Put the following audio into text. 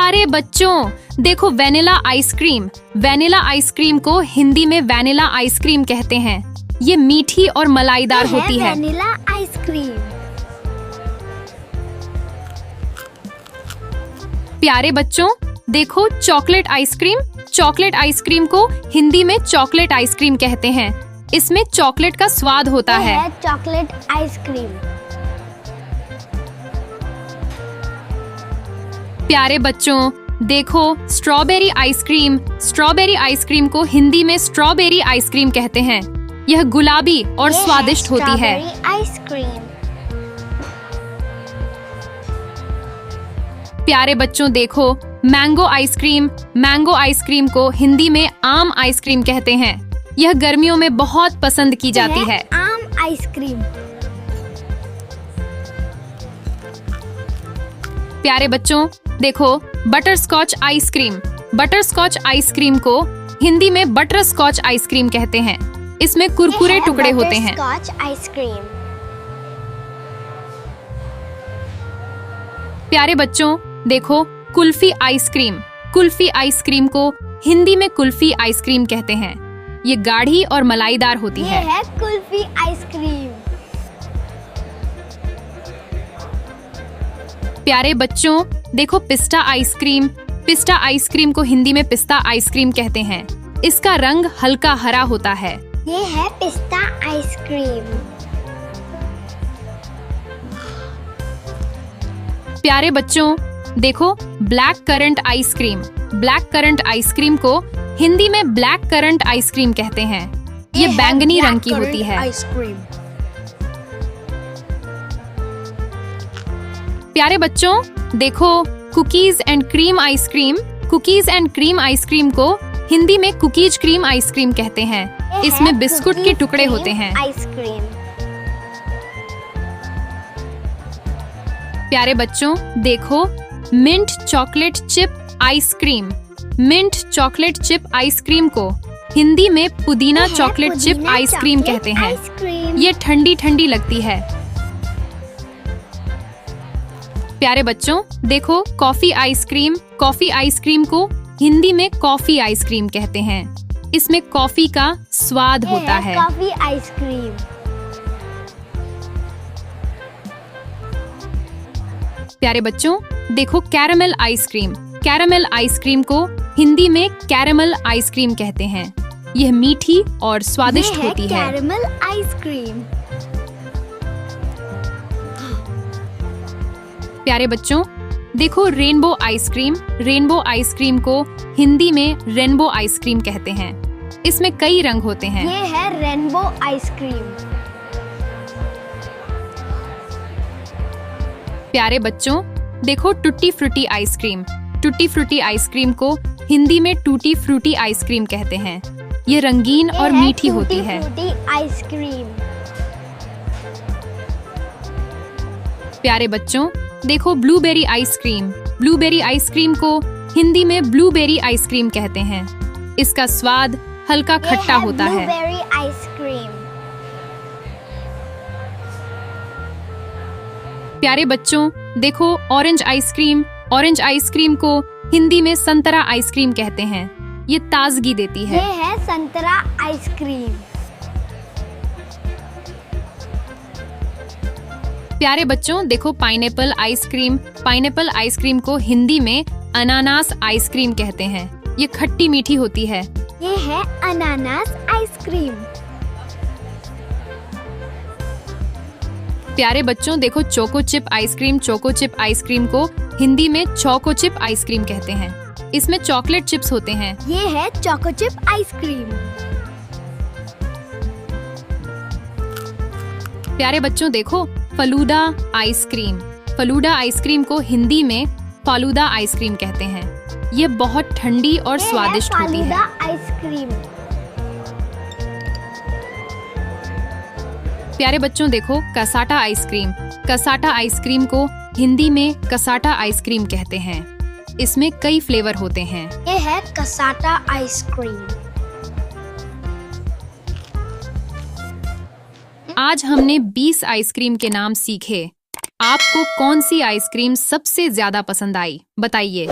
प्यारे बच्चों, देखो वेनिला आइसक्रीम। वेनिला आइसक्रीम को हिंदी में वैनिला आइसक्रीम कहते हैं। ये मीठी और मलाईदार होती है। Vanilla ice cream. प्यारे बच्चों, देखो चॉकलेट आइसक्रीम। चॉकलेट आइसक्रीम को हिंदी में चॉकलेट आइसक्रीम कहते हैं। इसमें चॉकलेट का स्वाद होता है। Chocolate ice cream. प्यारे बच्चों, देखो स्ट्रॉबेरी आइसक्रीम। स्ट्रॉबेरी आइसक्रीम को हिंदी में स्ट्रॉबेरी आइसक्रीम कहते हैं। यह गुलाबी और स्वादिष्ट होती है। आइसक्रीम। प्यारे बच्चों, देखो मैंगो आइसक्रीम। मैंगो आइसक्रीम को हिंदी में आम आइसक्रीम कहते हैं। यह गर्मियों में बहुत पसंद की जाती है। आम आइसक्रीम। प्यारे बच्चों, देखो butterscotch ice cream. Butterscotch ice cream को हिंदी में बटर स्कॉच आइसक्रीम कहते हैं। इसमें कुरकुरे टुकड़े होते हैं। Scotch ice cream. प्यारे बच्चों, देखो कुल्फी आइसक्रीम। कुल्फी आइसक्रीम को हिंदी में कुल्फी आइसक्रीम कहते हैं। ये गाढ़ी और मलाईदार होती है। यह है कुल्फी आइसक्रीम। प्यारे बच्चों, देखो पिस्ता आइसक्रीम। पिस्ता आइसक्रीम को हिंदी में पिस्ता आइसक्रीम कहते हैं। इसका रंग हल्का हरा होता है। ये है पिस्ता आइसक्रीम। प्यारे बच्चों, देखो black currant ice cream. Black currant ice cream को हिंदी में ब्लैक करंट आइसक्रीम कहते हैं। ये बैंगनी रंग की होती है। आइसक्रीम। प्यारे बच्चों, देखो cookies and cream ice cream. Cookies and cream ice cream को हिंदी में कुकीज क्रीम आइसक्रीम कहते हैं। इसमें बिस्कुट के टुकड़े होते हैं। आइसक्रीम। प्यारे बच्चों, देखो mint chocolate chip ice cream. Mint chocolate chip ice cream को हिंदी में पुदीना चॉकलेट चिप आइसक्रीम कहते हैं। ये ठंडी ठंडी लगती है। प्यारे बच्चों, देखो कॉफी आइसक्रीम। कॉफी आइसक्रीम को हिंदी में कॉफी आइसक्रीम कहते हैं। इसमें कॉफी का स्वाद होता है। Coffee ice cream. प्यारे बच्चों, देखो कैरामेल आइसक्रीम। कैरामेल आइसक्रीम को हिंदी में कैरामल आइसक्रीम कहते हैं। यह मीठी और स्वादिष्ट होती है। Caramel ice cream. प्यारे बच्चों, देखो रेनबो आइसक्रीम। रेनबो आइसक्रीम को हिंदी में रेनबो आइसक्रीम कहते हैं। इसमें कई रंग होते हैं। ये है रेनबो आइसक्रीम। प्यारे बच्चों, देखो tutti frutti ice cream. Tutti frutti ice cream को हिंदी में टूटी फ्रूटी आइसक्रीम कहते हैं। ये रंगीन और मीठी होती है। आइसक्रीम। प्यारे बच्चों, देखो ब्लूबेरी आइसक्रीम। ब्लूबेरी आइसक्रीम को हिंदी में ब्लूबेरी आइसक्रीम कहते हैं। इसका स्वाद हल्का खट्टा होता है। Blueberry ice cream. प्यारे बच्चों, देखो ऑरेंज आइसक्रीम। ऑरेंज आइसक्रीम को हिंदी में संतरा आइसक्रीम कहते हैं। ये ताजगी देती है। ये है संतरा आइसक्रीम। प्यारे बच्चों, देखो पाइनएप्पल आइसक्रीम। पाइनएप्पल आइसक्रीम को हिंदी में अनानास आइसक्रीम कहते हैं। ये खट्टी मीठी होती है। ये है अनानास आइसक्रीम। प्यारे बच्चों, देखो choco chip ice cream. Choco chip ice cream को हिंदी में चोको चिप आइसक्रीम कहते हैं। इसमें चॉकलेट चिप्स होते हैं। ये है चोको चिप आइसक्रीम। प्यारे बच्चों, देखो फलूदा आइसक्रीम। फलूदा आइसक्रीम को हिंदी में फालूदा आइसक्रीम कहते हैं। ये बहुत ठंडी और स्वादिष्ट होती है। आइसक्रीम। प्यारे बच्चों, देखो कसाटा आइसक्रीम। कसाटा आइसक्रीम को हिंदी में कसाटा आइसक्रीम कहते हैं। इसमें कई फ्लेवर होते हैं। ये है कसाटा आइसक्रीम। आज हमने 20 आइसक्रीम के नाम सीखे। आपको कौन सी आइसक्रीम सबसे ज्यादा पसंद आई, बताइए।